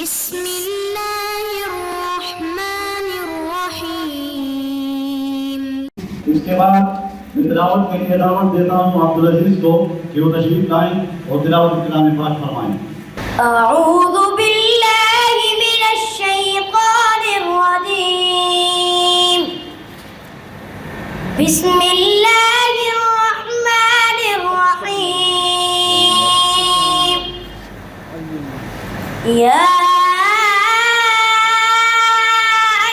بسم الله الرحمن الرحيم। इसके बाद मैं तिलावत के लिए दावत देता हूँ अब्दुल अजीज को कि वो तशरीफ लाएं और तिलावत कलाम पाक फरमाएं। أعوذ بالله من الشيطان الرجيم. بسم الله الرحمن الرحيم. يا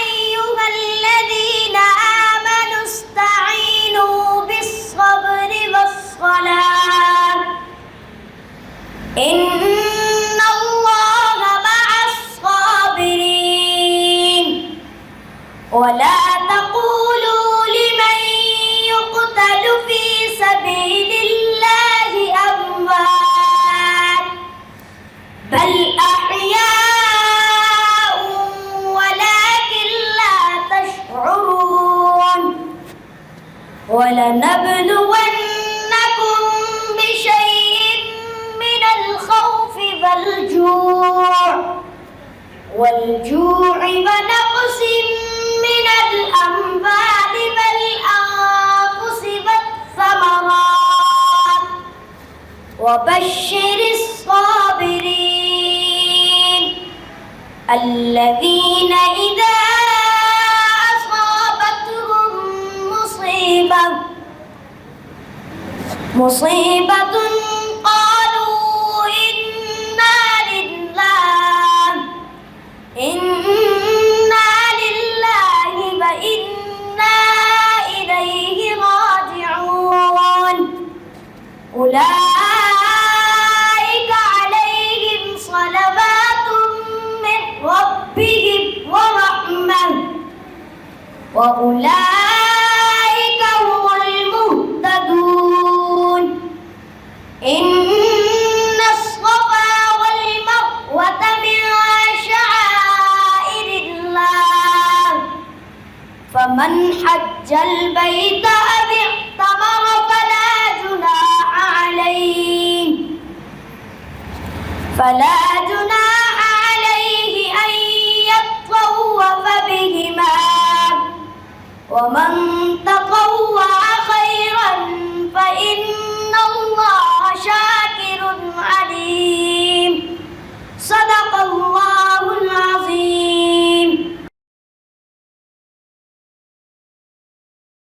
أيها الذين آمنوا استعينوا بالصبر والصلاة إن الله مع الصابرين. ولا تقولوا لمن يقتل في سبيل الله أموات بل أحياء ولكن لا تشعرون. ولنبلونكم بشيء من الخوف والجوع ونقص من الأموال والأنفس والثمرات وبشر الصابرين الذين إذا أصابتهم مصيبة قالوا إنا لله وإنا إليه راجعون. أولئك عليهم صلوات من ربهم ورحمة وأولئك هم المهتدون. إن الصفا والمروة من شعائر الله فمن حج البيت أو اعتمر فلا جناح عليه أن يطوف بهما ومن